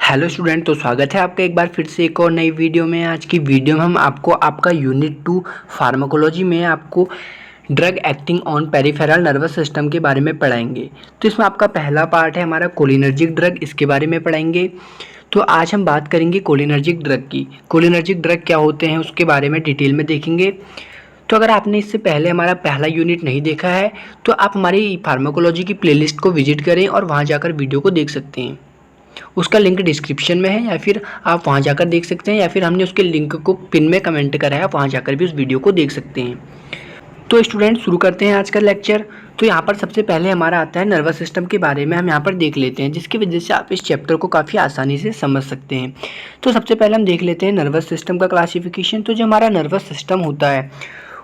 Hello student, तो स्वागत है आपका एक बार फिर से एक और नई वीडियो में। आज की वीडियो में हम आपको आपका यूनिट 2 फार्माकोलॉजी में आपको drug acting on peripheral nervous system के बारे में पढ़ाएंगे। तो इसमें आपका पहला पार्ट है हमारा कोलिनर्जिक ड्रग, इसके बारे में पढ़ाएंगे। तो आज हम बात करेंगे कोलिनर्जिक ड्रग की। कोलिनर्जिक ड्रग क्या होते हैं उसके बारे में डिटेल में देखेंगे। तो अगर आपने इससे पहले हमारा पहला यूनिट नहीं देखा है तो आप हमारी फार्माकोलॉजी की प्लेलिस्ट को विजिट करें और वहाँ जाकर वीडियो को देख सकते हैं। उसका लिंक डिस्क्रिप्शन में है या फिर आप वहाँ जाकर देख सकते हैं, या फिर हमने उसके लिंक को पिन में कमेंट करा है, आप वहाँ जाकर भी उस वीडियो को देख सकते हैं। तो स्टूडेंट शुरू करते हैं आज का लेक्चर। तो यहाँ पर सबसे पहले हमारा आता है नर्वस सिस्टम के बारे में हम यहाँ पर देख लेते हैं, जिसकी वजह से आप इस चैप्टर को काफ़ी आसानी से समझ सकते हैं। तो सबसे पहले हम देख लेते हैं नर्वस सिस्टम का क्लासिफिकेशन। तो जो हमारा नर्वस सिस्टम होता है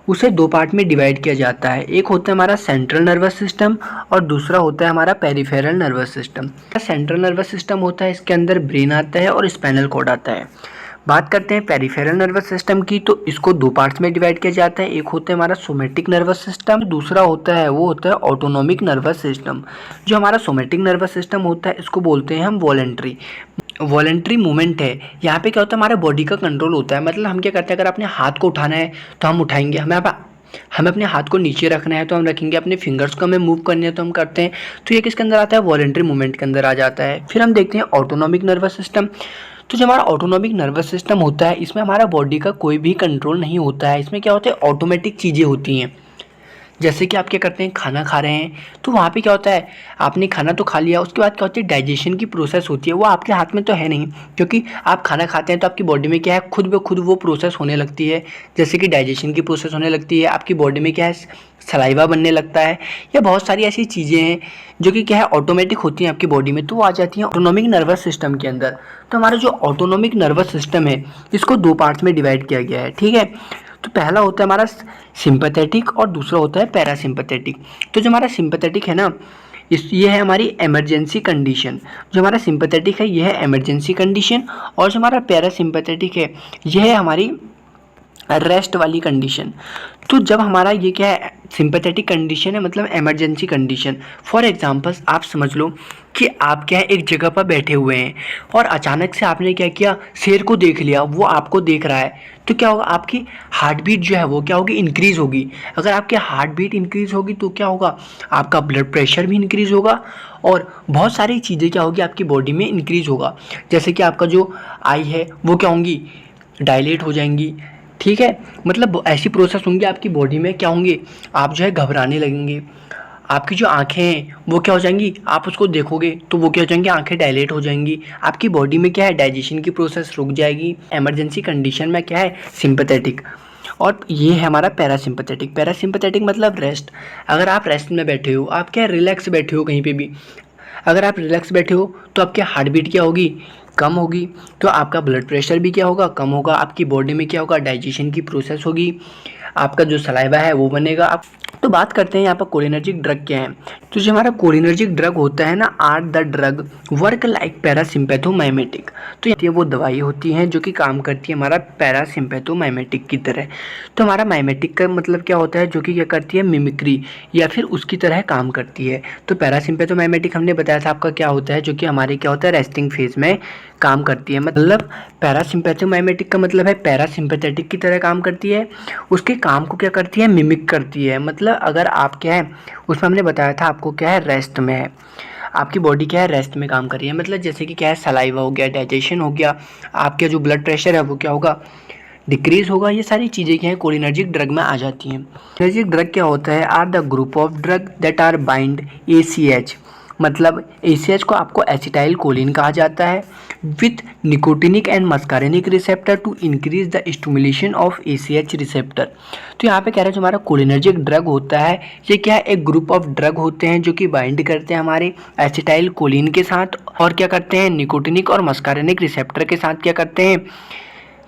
उसे दो पार्ट में डिवाइड किया जाता है। एक होता है हमारा सेंट्रल नर्वस सिस्टम और दूसरा होता है हमारा peripheral nervous system. Central nervous system होता है, इसके अंदर ब्रेन आता है और स्पाइनल कॉर्ड आता है। बात करते हैं पेरिफेरल नर्वस सिस्टम की, तो इसको दो पार्ट्स में डिवाइड किया जाता है। एक होता है हमारा सोमेटिक नर्वस सिस्टम, दूसरा होता है वो होता है ऑटोनोमिक नर्वस सिस्टम। जो हमारा सोमेटिक नर्वस सिस्टम होता है इसको बोलते हैं हम वॉलेंट्री मूवमेंट है। यहाँ पे क्या होता है, हमारे बॉडी का कंट्रोल होता है। मतलब हम क्या करते हैं, अगर अपने हाथ को उठाना है तो हम उठाएंगे, हमें अपने हाथ को नीचे रखना है तो हम रखेंगे, अपने फिंगर्स को हमें मूव करने है तो हम करते हैं। तो ये किसके अंदर आता है, वॉलेंट्री मूवमेंट के अंदर आ जाता है। फिर हम देखते हैं ऑटोनॉमिक नर्वस सिस्टम। तो जो हमारा ऑटोनॉमिक नर्वस सिस्टम होता है इसमें हमारा बॉडी का कोई भी कंट्रोल नहीं होता है। इसमें क्या होता है, ऑटोमेटिक चीज़ें होती हैं। जैसे कि आप क्या करते हैं, खाना खा रहे हैं तो वहाँ पे क्या होता है, आपने खाना तो खा लिया, उसके बाद क्या होती है, डाइजेशन की प्रोसेस होती है। वो आपके हाथ में तो है नहीं, क्योंकि आप खाना खाते हैं तो आपकी बॉडी में क्या है, खुद ब खुद वो प्रोसेस होने लगती है। जैसे कि डाइजेशन की प्रोसेस होने लगती है, आपकी बॉडी में क्या है, सलाइवा बनने लगता है, या बहुत सारी ऐसी चीज़ें हैं जो कि क्या है, ऑटोमेटिक होती हैं आपकी बॉडी में, तो वो आ जाती हैं ऑटोनॉमिक नर्वस सिस्टम के अंदर। तो हमारा जो ऑटोनॉमिक नर्वस सिस्टम है इसको दो पार्ट्स में डिवाइड किया गया है, ठीक है। तो पहला होता है हमारा सिंपैथेटिक और दूसरा होता है पैरासिम्पैथेटिक। तो जो हमारा सिंपैथेटिक है ना, ये है हमारी इमरजेंसी कंडीशन। जो हमारा सिंपैथेटिक है ये है इमरजेंसी कंडीशन, और जो हमारा पैरासिम्पैथेटिक है ये है हमारी रेस्ट वाली कंडीशन। तो जब हमारा ये क्या है, सिंपैथेटिक कंडीशन है मतलब इमरजेंसी कंडीशन। फॉर एग्जांपल्स आप समझ लो कि आप क्या है, एक जगह पर बैठे हुए हैं और अचानक से आपने क्या किया, शेर को देख लिया, वो आपको देख रहा है। तो क्या होगा, आपकी हार्ट बीट जो है वो क्या होगी, इंक्रीज़ होगी। अगर आपकी हार्ट बीट इंक्रीज़ होगी तो क्या होगा, आपका ब्लड प्रेशर भी इंक्रीज़ होगा और बहुत सारी चीज़ें क्या होगी आपकी बॉडी में इंक्रीज़ होगा। जैसे कि आपका जो आई है वो क्या होंगी, डायलेट हो जाएंगी, ठीक है। मतलब ऐसी प्रोसेस होंगी आपकी बॉडी में, क्या होंगे, आप जो है घबराने लगेंगे। आपकी जो आंखें हैं वो क्या हो जाएंगी, आप उसको देखोगे तो वो क्या हो जाएंगी, आंखें डायलेट हो जाएंगी। आपकी बॉडी में क्या है, डाइजेशन की प्रोसेस रुक जाएगी। इमरजेंसी कंडीशन में क्या है, सिंपैथेटिक। और ये है हमारा पैरासिम्पैथेटिक। पैरासिम्पैथेटिक मतलब रेस्ट। अगर आप रेस्ट में बैठे हो, आप क्या रिलैक्स बैठे हो कहीं पे भी, अगर आप रिलैक्स बैठे हो तो आपकी हार्ट बीट क्या होगी, कम होगी। तो आपका ब्लड प्रेशर भी क्या होगा, कम होगा। आपकी बॉडी में क्या होगा, डाइजेशन की प्रोसेस होगी, आपका जो सलाइवा है वो बनेगा। आप तो बात करते हैं यहाँ पर कोलिनर्जिक ड्रग क्या है। तो जो हमारा कोलिनर्जिक ड्रग होता है ना, are the drug work like parasympathomimetic. तो ये वो दवाई होती हैं जो कि काम करती है हमारा पैरासिम्पैथोमाइमेटिक की तरह। तो हमारा माइमेटिक का मतलब क्या होता है, जो कि क्या करती है, मिमिक्री या फिर उसकी तरह काम करती है। तो पैरासिम्पैथोमाइमेटिक हमने बताया था आपका क्या होता है, जो कि हमारे क्या होता है, रेस्टिंग फेज में काम करती है। मतलब पैरासिम्पैथोमाइमेटिक का मतलब है पैरासिम्पैथेटिक की तरह काम करती है, उसके काम को क्या करती है, मिमिक करती है। मतलब अगर आप क्या है, उसमें हमने बताया था आपको क्या है, रेस्ट में है, आपकी बॉडी क्या है, रेस्ट में काम कर रही है। मतलब जैसे कि क्या है, सलाइवा हो गया, डाइजेशन हो गया, आपका जो ब्लड प्रेशर है वो क्या होगा, डिक्रीज होगा। ये सारी चीज़ें क्या है, कोलिनर्जिक ड्रग में आ जाती हैं। कोलिनर्जिक ड्रग क्या होता है, are the group of drug that are bind ACH। मतलब ACH को आपको एसिटाइल कोलिन कहा जाता है, with nicotinic and muscarinic receptor to increase the stimulation of ACH receptor. तो यहाँ पे कह रहे हैं जो हमारा कोलिनर्जिक ड्रग होता है ये क्या है, एक ग्रुप ऑफ ड्रग होते हैं जो कि बाइंड करते हैं हमारे एसिटाइल कोलिन के साथ, और क्या करते हैं, निकोटिनिक और मस्कारेनिक रिसेप्टर के साथ क्या करते हैं,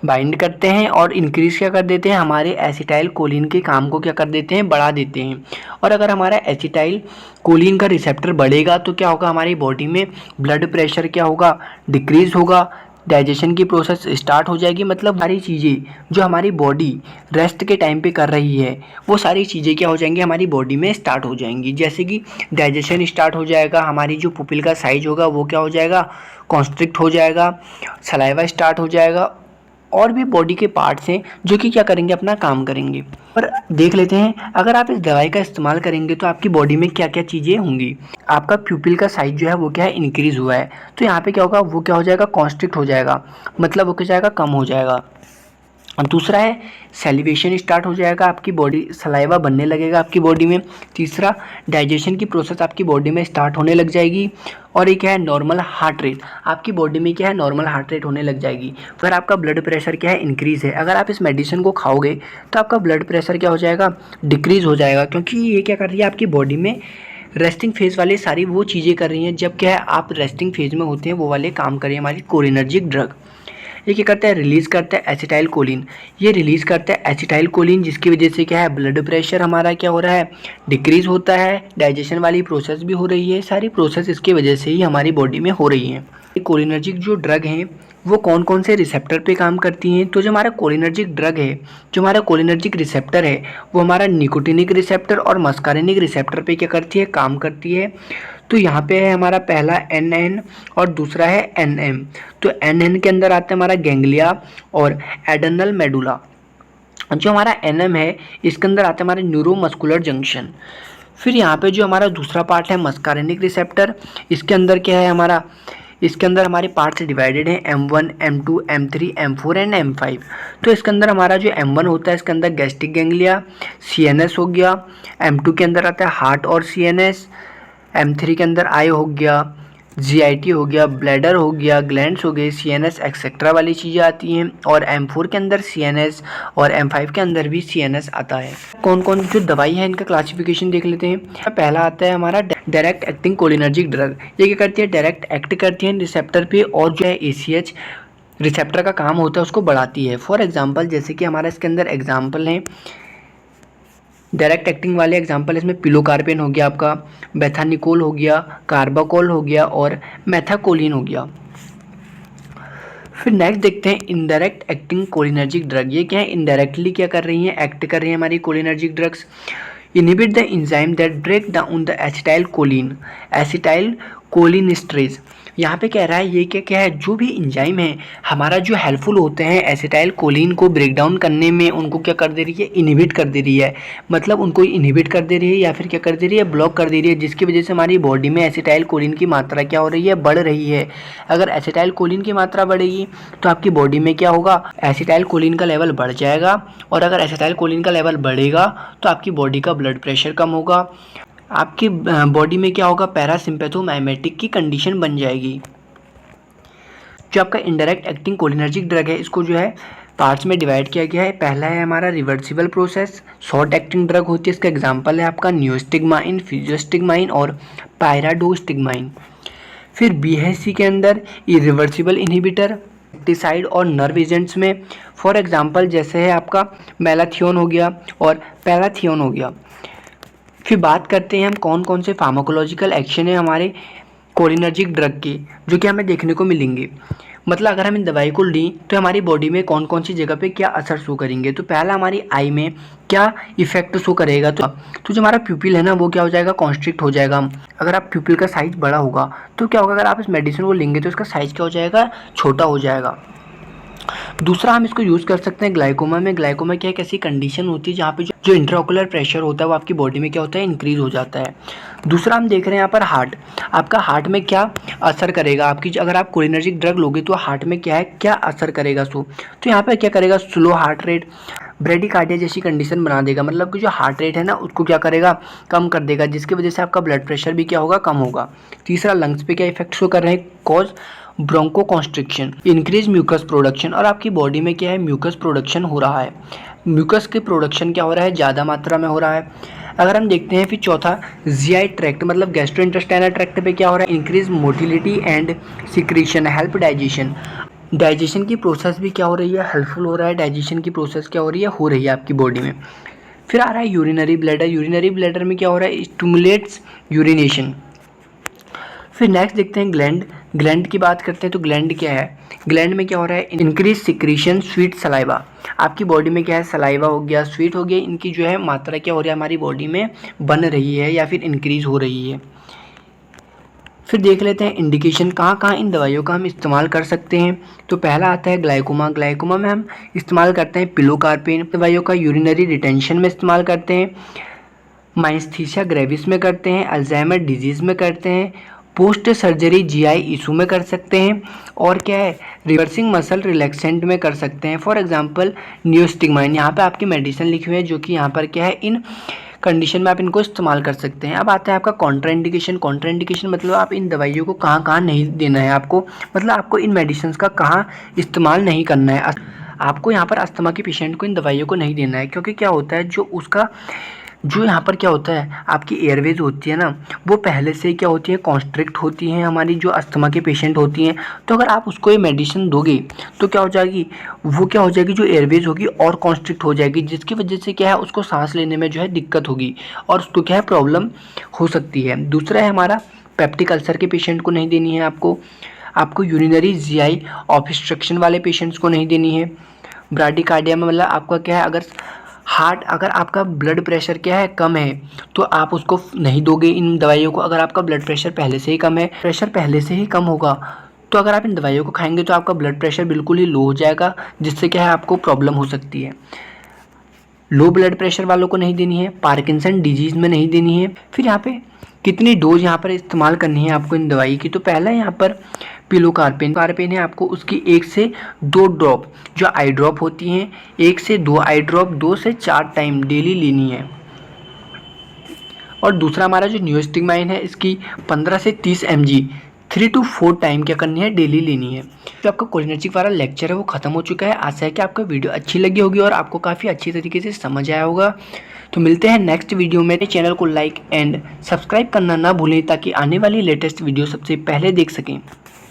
बाइंड करते हैं और इंक्रीज क्या कर देते हैं, हमारे एसिटाइल कोलिन के काम को क्या कर देते हैं, बढ़ा देते हैं। और अगर हमारा एसिटाइल कोलिन का रिसेप्टर बढ़ेगा तो क्या होगा, हमारी बॉडी में ब्लड प्रेशर क्या होगा, डिक्रीज होगा, डाइजेशन की प्रोसेस स्टार्ट हो जाएगी। मतलब सारी चीज़ें जो हमारी बॉडी रेस्ट के टाइम पे कर रही है वो सारी चीज़ें क्या हो जाएंगी, हमारी बॉडी में स्टार्ट हो जाएंगी। जैसे कि डाइजेशन स्टार्ट हो जाएगा, हमारी जो पुपिल का साइज होगा वो क्या हो जाएगा, कॉन्स्ट्रिक्ट हो जाएगा, सलाइवा स्टार्ट हो जाएगा, और भी बॉडी के पार्ट्स हैं जो कि क्या करेंगे, अपना काम करेंगे। पर देख लेते हैं अगर आप इस दवाई का इस्तेमाल करेंगे तो आपकी बॉडी में क्या क्या चीज़ें होंगी। आपका प्यूपिल का साइज जो है वो क्या है, इंक्रीज़ हुआ है, तो यहाँ पे क्या होगा, वो क्या हो जाएगा, कॉन्स्ट्रिक्ट हो जाएगा, मतलब वो क्या जाएगा, कम हो जाएगा। और दूसरा है सेलिब्रेशन स्टार्ट हो जाएगा, आपकी बॉडी सलाइवा बनने लगेगा आपकी बॉडी में। तीसरा, डाइजेशन की प्रोसेस आपकी बॉडी में स्टार्ट होने लग जाएगी। और एक है नॉर्मल हार्ट रेट, आपकी बॉडी में क्या है, नॉर्मल हार्ट रेट होने लग जाएगी। फिर आपका ब्लड प्रेशर क्या है, इंक्रीज़ है। अगर आप इस मेडिसिन को खाओगे तो आपका ब्लड प्रेशर क्या हो जाएगा, डिक्रीज़ हो जाएगा, क्योंकि ये क्या कर रही है, आपकी बॉडी में रेस्टिंग फेज़ वाले सारी वो चीज़ें कर रही हैं। जब क्या है, आप रेस्टिंग फेज़ में होते हैं वो वाले काम कर रही है हमारी कोलिनर्जिक ड्रग। ये क्या करता है, रिलीज़ करता है एसिटाइल कोलिन। ये रिलीज़ करता है एसिटाइल कोलिन, जिसकी वजह से क्या है, ब्लड प्रेशर हमारा क्या हो रहा है, डिक्रीज़ होता है, डाइजेशन वाली प्रोसेस भी हो रही है। सारी प्रोसेस इसकी वजह से ही हमारी बॉडी में हो रही है। कोलिनर्जिक जो ड्रग हैं वो कौन कौन से रिसेप्टर पे काम करती हैं, तो जो हमारा कोलिनर्जिक ड्रग है, जो हमारा कोलिनर्जिक रिसेप्टर है, वो हमारा निकोटिनिक रिसेप्टर और मस्कारिनिक रिसेप्टर पे क्या करती है, काम करती है। तो यहाँ पे है हमारा पहला NN और दूसरा है NM। तो NN के अंदर आता है हमारा गैंग्लिया और एडर्नल मेडुला। जो हमारा NM है इसके अंदर आता है हमारे न्यूरोमस्कुलर जंक्शन। फिर यहाँ पे जो हमारा दूसरा पार्ट है मस्कारिनिक रिसेप्टर, इसके अंदर क्या है हमारा, इसके अंदर हमारे पार्ट्स डिवाइडेड हैं M1, M2, M3, M4 and M5। तो इसके अंदर हमारा जो M1 होता है इसके अंदर गैस्ट्रिक गैंग्लिया, CNS हो गया। M2 के अंदर आता है हार्ट और CNS। M3 के अंदर आई हो गया, GIT हो गया, ब्लैडर हो गया, ग्लैंड्स हो गए, CNS एक्सेट्रा वाली चीज़ें आती हैं। और M4 के अंदर CNS और M5 के अंदर भी CNS आता है। कौन कौन जो दवाई है इनका क्लासिफिकेशन देख लेते हैं। पहला आता है हमारा डायरेक्ट एक्टिंग कोलिनर्जिक ड्रग। ये क्या करती है, डायरेक्ट एक्ट करती है रिसेप्टर पे, और जो है ACH रिसेप्टर का काम होता है उसको बढ़ाती है। फॉर एग्जाम्पल, जैसे कि हमारा इसके अंदर एग्जाम्पल है डायरेक्ट एक्टिंग वाले एग्जाम्पल, इसमें पिलोकार्पिन हो गया, आपका बेथानिकोल हो गया, कार्बाकोल हो गया और मेथाकोलिन हो गया। फिर नेक्स्ट देखते हैं इनडायरेक्ट एक्टिंग कोलिनर्जिक ड्रग। ये क्या है, इनडायरेक्टली क्या कर रही हैं, एक्ट कर रही हैं हमारी cholinergic drugs. Inhibit the enzyme that break down the acetyl choline, acetyl cholinesterase. यहाँ पे कह रहा है ये क्या है, जो भी एंजाइम है हमारा जो हेल्पफुल होते हैं एसिटाइल कोलिन को ब्रेक डाउन करने में, उनको क्या कर दे रही है, इनहिबिट कर दे रही है। मतलब उनको इनहिबिट कर दे रही है या फिर क्या कर दे रही है, ब्लॉक कर दे रही है, जिसकी वजह से हमारी बॉडी में एसिटाइल कोलिन की मात्रा क्या हो रही है, बढ़ रही है। अगर एसिटाइल कोलिन की मात्रा बढ़ेगी तो आपकी बॉडी में क्या होगा, एसिटाइल कोलिन का लेवल बढ़ जाएगा। और अगर एसिटाइल कोलिन का लेवल बढ़ेगा तो आपकी बॉडी का ब्लड प्रेशर कम होगा, आपकी बॉडी में क्या होगा, पैरासिम्पैथोमाइमेटिक की कंडीशन बन जाएगी। जो आपका इनडायरेक्ट एक्टिंग कोलिनर्जिक ड्रग है इसको जो है पार्ट्स में डिवाइड किया गया है। पहला है हमारा reversible process, short acting drug होती है। इसका एग्जांपल है आपका नियोस्टिग्माइन, फिजियोस्टिग्माइन और पायराडोस्टिग्माइन। फिर BHC के अंदर इरिवर्सिबल इनहिबिटर, पेस्टिसाइड और नर्व एजेंट्स में फॉर एग्जांपल जैसे है आपका मैलाथियोन हो गया और पैराथियोन हो गया। फिर बात करते हैं हम कौन कौन से फार्माकोलॉजिकल एक्शन है हमारे कोलिनर्जिक ड्रग के, जो कि हमें देखने को मिलेंगे। मतलब अगर हम इन दवाई को ली तो हमारी बॉडी में कौन कौन सी जगह पे क्या असर शो करेंगे। तो पहला हमारी आई में क्या इफेक्ट शो करेगा, तो जो हमारा प्यूपिल है ना वो क्या हो जाएगा, कॉन्स्ट्रिक्ट हो जाएगा। अगर आप प्यूपिल का साइज बड़ा होगा तो क्या होगा, अगर आप इस मेडिसिन को लेंगे तो इसका साइज क्या हो जाएगा, छोटा हो जाएगा। दूसरा हम इसको यूज़ कर सकते हैं ग्लाइकोमा में। ग्लाइकोमा क्या एक ऐसी कंडीशन होती है जहाँ पे जो इंट्राओकुलर प्रेशर होता है वो आपकी बॉडी में क्या होता है, इंक्रीज हो जाता है। दूसरा हम देख रहे हैं यहाँ पर हार्ट, आपका हार्ट में क्या असर करेगा आपकी, अगर आप कोलिनर्जिक ड्रग लोगे तो हार्ट में क्या है, क्या असर करेगा। तो यहाँ पर क्या करेगा, स्लो हार्ट रेट, ब्रेडिकार्डिया जैसी कंडीशन बना देगा। मतलब कि जो हार्ट रेट है ना उसको क्या करेगा, कम कर देगा, जिसकी वजह से आपका ब्लड प्रेशर भी क्या होगा, कम होगा। तीसरा लंग्स पे क्या इफेक्ट शो कर रहे हैं, cause bronchoconstriction, increase mucus production, और आपकी बॉडी में क्या है, म्यूकस प्रोडक्शन हो रहा है। म्यूकस के प्रोडक्शन क्या हो रहा है, ज़्यादा मात्रा में हो रहा है। अगर हम देखते हैं फिर चौथा GI ट्रैक्ट मतलब गैस्ट्रोइंटेस्टाइनल ट्रैक्ट पे क्या हो रहा है, increase motility and secretion, help digestion. Digestion की प्रोसेस भी क्या हो रही है, हेल्पफुल हो रहा है। डाइजेशन की प्रोसेस क्या हो रही है आपकी बॉडी में। फिर आ रहा है यूरिनरी ब्लैडर। यूरिनरी ब्लैडर में क्या हो रहा है, स्टिमुलेट्स यूरिनेशन। फिर नेक्स्ट देखते हैं ग्लैंड। ग्लैंड की बात करते हैं तो ग्लैंड क्या है, ग्लैंड में क्या हो रहा है, इंक्रीज सिक्रीशन स्वीट सलाइवा। आपकी बॉडी में क्या है, सलाइवा हो गया, स्वीट हो गया, इनकी जो है मात्रा क्या हो रही है हमारी बॉडी में बन रही है या फिर इंक्रीज हो रही है। फिर देख लेते हैं इंडिकेशन कहाँ कहाँ इन दवाइयों का हम इस्तेमाल कर सकते हैं। तो पहला आता है ग्लाइकोमा। ग्लाइकोमा में हम इस्तेमाल करते हैं पिलोकार्पिन दवाइयों का, यूरिनरी रिटेंशन में इस्तेमाल करते हैं, माइस्थीसिया ग्रेविस में करते हैं, अल्जाइमर डिजीज़ में करते हैं, पोस्ट सर्जरी जीआई इशू में कर सकते हैं, और क्या है रिवर्सिंग मसल रिलैक्सेंट में कर सकते हैं। फॉर एग्जांपल नियोस्टिग्माइन, यहाँ पे आपकी मेडिसिन लिखी हुई है जो कि यहाँ पर क्या है इन कंडीशन में आप इनको इस्तेमाल कर सकते हैं। अब आता है आपका कॉन्ट्राइंडिकेशन। कॉन्ट्राइंडिकेशन मतलब आप इन दवाइयों को कहाँ कहाँ नहीं देना है आपको, मतलब आपको इन मेडिसिन का कहाँ इस्तेमाल नहीं करना है। आपको यहाँ पर अस्थमा के पेशेंट को इन दवाइयों को नहीं देना है, क्योंकि क्या होता है जो यहाँ पर क्या होता है आपकी एयरवेज होती है ना, वो पहले से क्या होती है कॉन्स्ट्रिक्ट होती हैं हमारी जो अस्थमा के पेशेंट होती हैं। तो अगर आप उसको ये मेडिसिन दोगे तो क्या हो जाएगी, वो क्या हो जाएगी, जो एयरवेज होगी और कॉन्स्ट्रिक्ट हो जाएगी, जिसकी वजह से क्या है उसको सांस लेने में जो है दिक्कत होगी और उसको क्या है प्रॉब्लम हो सकती है। दूसरा है हमारा पेप्टिक अल्सर के पेशेंट को नहीं देनी है आपको यूरिनरी जीआई ऑब्स्ट्रक्शन वाले पेशेंट्स को नहीं देनी है। ब्राडिकार्डिया में मतलब आपका क्या है, अगर आपका ब्लड प्रेशर क्या है कम है तो आप उसको नहीं दोगे इन दवाइयों को। अगर आपका ब्लड प्रेशर पहले से ही कम है, प्रेशर पहले से ही कम होगा, तो अगर आप इन दवाइयों को खाएंगे तो आपका ब्लड प्रेशर बिल्कुल ही लो हो जाएगा, जिससे क्या है आपको प्रॉब्लम हो सकती है। लो ब्लड प्रेशर वालों को नहीं देनी है, पार्किंसन डिजीज़ में नहीं देनी है। फिर यहाँ पे कितनी डोज यहाँ पर इस्तेमाल करनी है आपको इन दवाई की, तो पहला यहाँ पर पिलोकार्पिन है आपको उसकी 1 से 2 ड्रॉप जो आई ड्रॉप होती हैं, 1 से 2 आई ड्रॉप 2 से 4 टाइम डेली लेनी है। और दूसरा हमारा जो नियोस्टिग्माइन है इसकी 15 से 30 mg 3 to 4 टाइम क्या करनी है, डेली लेनी है। जो आपका कोलिनर्जिक वाला लेक्चर है वो खत्म हो चुका है। आशा है कि आपको वीडियो अच्छी लगी होगी और आपको काफ़ी अच्छी तरीके से समझ आया होगा। तो मिलते हैं नेक्स्ट वीडियो में। चैनल को लाइक एंड सब्सक्राइब करना ना भूलें ताकि आने वाली लेटेस्ट वीडियो सबसे पहले देख सकें।